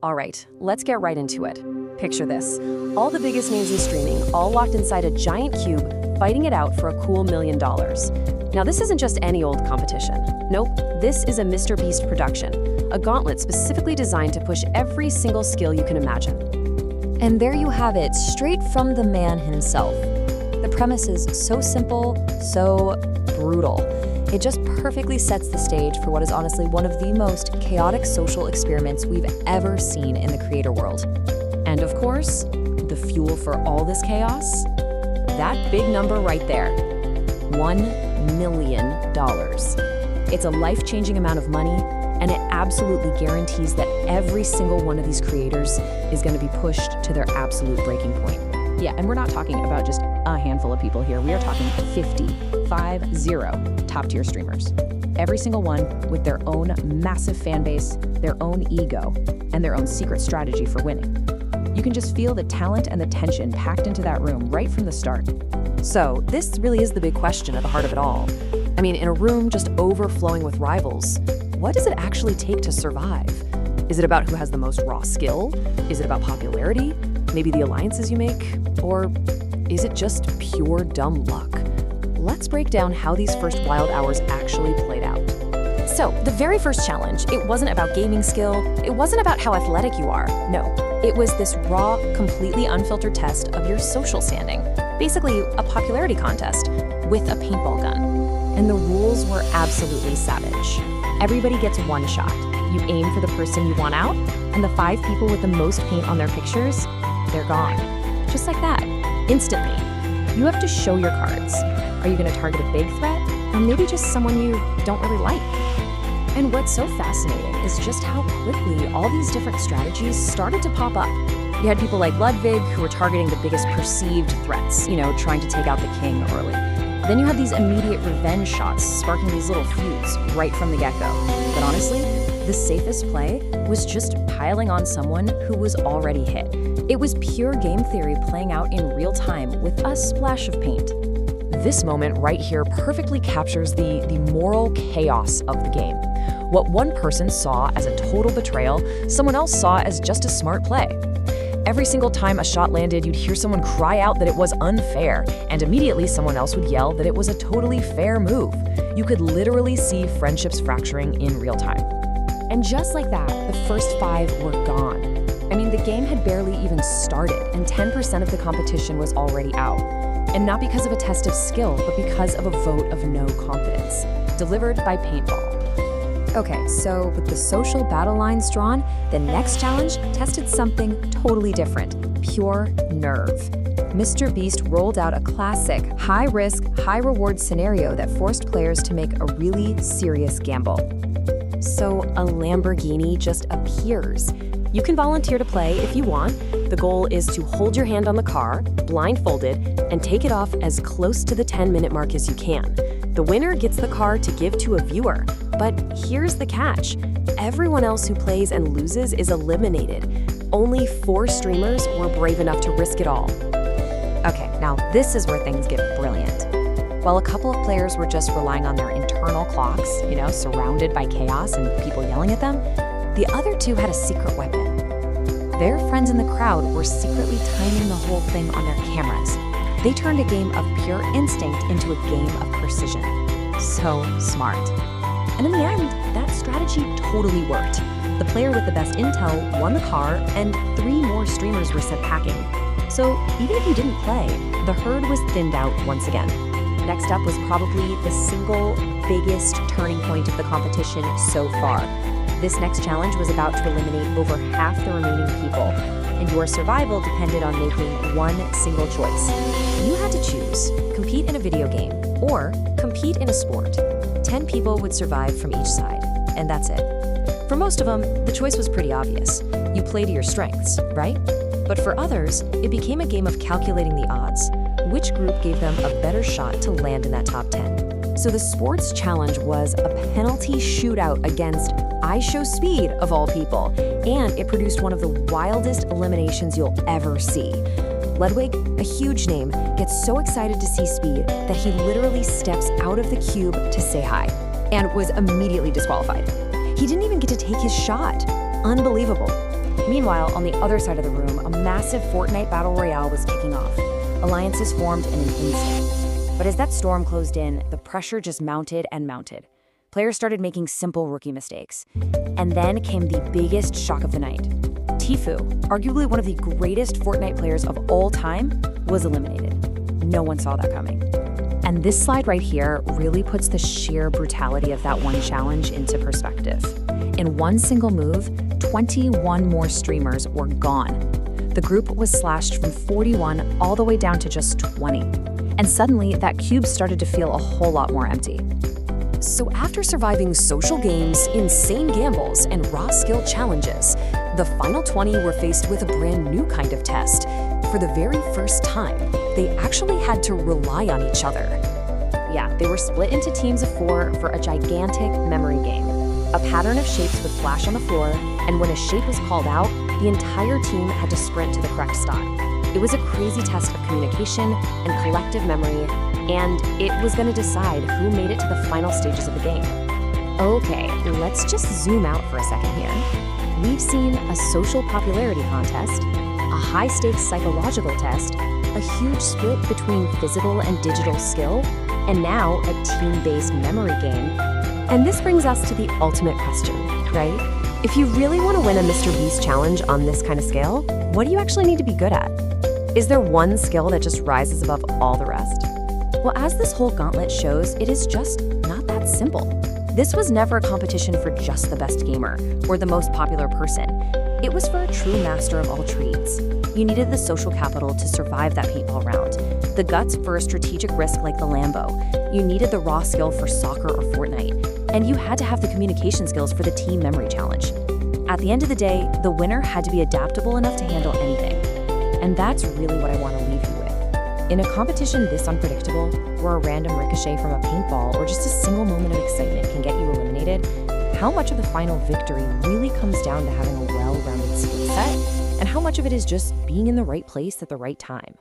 All right, let's get right into it. Picture this. All the biggest names in streaming, all locked inside a giant cube, fighting it out for a cool $1 million. Now, this isn't just any old competition. Nope, this is a mrbeast production, a gauntlet specifically designed to push every single skill you can imagine. And there you have it, straight from the man himself. The premise is so simple, so brutal. It just perfectly sets the stage for what is honestly one of the most chaotic social experiments we've ever seen in the creator world. And of course, the fuel for all this chaos? That big number right there, $1 million. It's a life-changing amount of money, and it absolutely guarantees that every single one of these creators is going to be pushed to their absolute breaking point. Yeah, and we're not talking about just a handful of people here. We are talking 50 top-tier streamers. Every single one with their own massive fan base, their own ego, and their own secret strategy for winning. You can just feel the talent and the tension packed into that room right from the start. So this really is the big question at the heart of it all. I mean, in a room just overflowing with rivals, what does it actually take to survive? Is it about who has the most raw skill? Is it about popularity? Maybe the alliances you make? Or is it just pure dumb luck? Let's break down how these first wild hours actually played out. So, the very first challenge, it wasn't about gaming skill, it wasn't about how athletic you are, no. It was this raw, completely unfiltered test of your social standing. Basically, a popularity contest with a paintball gun. And the rules were absolutely savage. Everybody gets one shot. You aim for the person you want out, and the 5 people with the most paint on their pictures, they're gone. Just like that, instantly. You have to show your cards. Are you going to target a big threat, or maybe just someone you don't really like? And what's so fascinating is just how quickly all these different strategies started to pop up. You had people like Ludwig who were targeting the biggest perceived threats, trying to take out the king early. Then you had these immediate revenge shots sparking these little feuds right from the get-go. But honestly, the safest play was just piling on someone who was already hit. It was pure game theory playing out in real time with a splash of paint. This moment right here perfectly captures the moral chaos of the game. What one person saw as a total betrayal, someone else saw as just a smart play. Every single time a shot landed, you'd hear someone cry out that it was unfair, and immediately someone else would yell that it was a totally fair move. You could literally see friendships fracturing in real time. And just like that, the first 5 were gone. I mean, the game had barely even started, and 10% of the competition was already out. And not because of a test of skill, but because of a vote of no confidence, delivered by paintball. Okay, so with the social battle lines drawn, the next challenge tested something totally different: pure nerve. mrbeast rolled out a classic high-risk, high-reward scenario that forced players to make a really serious gamble. So a Lamborghini just appears. You can volunteer to play if you want. The goal is to hold your hand on the car, blindfolded, and take it off as close to the 10-minute mark as you can. The winner gets the car to give to a viewer. But here's the catch. Everyone else who plays and loses is eliminated. Only 4 streamers were brave enough to risk it all. Okay, now this is where things get brilliant. While a couple of players were just relying on their internal clocks, surrounded by chaos and people yelling at them, the other 2 had a secret weapon. Their friends in the crowd were secretly timing the whole thing on their cameras. They turned a game of pure instinct into a game of precision. So smart. And in the end, that strategy totally worked. The player with the best intel won the car, and 3 more streamers were sent packing. So even if you didn't play, the herd was thinned out once again. Next up was probably the single biggest turning point of the competition so far. This next challenge was about to eliminate over half the remaining people, and your survival depended on making one single choice. You had to choose: compete in a video game or compete in a sport. 10 people would survive from each side, and that's it. For most of them, the choice was pretty obvious. You play to your strengths, right? But for others, it became a game of calculating the odds. Which group gave them a better shot to land in that top 10? So the sports challenge was a penalty shootout against I Show Speed, of all people, and it produced one of the wildest eliminations you'll ever see. Ludwig, a huge name, gets so excited to see Speed that he literally steps out of the cube to say hi, and was immediately disqualified. He didn't even get to take his shot. Unbelievable. Meanwhile, on the other side of the room, a massive Fortnite battle royale was kicking off. Alliances formed in an instant. But as that storm closed in, the pressure just mounted and mounted. Players started making simple rookie mistakes. And then came the biggest shock of the night. Tfue, arguably one of the greatest Fortnite players of all time, was eliminated. No one saw that coming. And this slide right here really puts the sheer brutality of that one challenge into perspective. In one single move, 21 more streamers were gone. The group was slashed from 41 all the way down to just 20. And suddenly, that cube started to feel a whole lot more empty. So after surviving social games, insane gambles, and raw skill challenges, the final 20 were faced with a brand new kind of test. For the very first time, they actually had to rely on each other. Yeah, they were split into teams of 4 for a gigantic memory game. A pattern of shapes would flash on the floor, and when a shape was called out, the entire team had to sprint to the correct spot. It was a crazy test of communication and collective memory, and it was going to decide who made it to the final stages of the game. Okay, let's just zoom out for a second here. We've seen a social popularity contest, a high-stakes psychological test, a huge split between physical and digital skill, and now a team-based memory game. And this brings us to the ultimate question, right? If you really want to win a mrbeast challenge on this kind of scale, what do you actually need to be good at? Is there one skill that just rises above all the rest? Well, as this whole gauntlet shows, it is just not that simple. This was never a competition for just the best gamer or the most popular person. It was for a true master of all trades. You needed the social capital to survive that paintball round, the guts for a strategic risk like the Lambo. You needed the raw skill for soccer or Fortnite, and you had to have the communication skills for the team memory challenge. At the end of the day, the winner had to be adaptable enough to handle anything. And that's really what I want to leave you with. In a competition this unpredictable, where a random ricochet from a paintball or just a single moment of excitement can get you eliminated, how much of the final victory really comes down to having a well-rounded skill set, and how much of it is just being in the right place at the right time.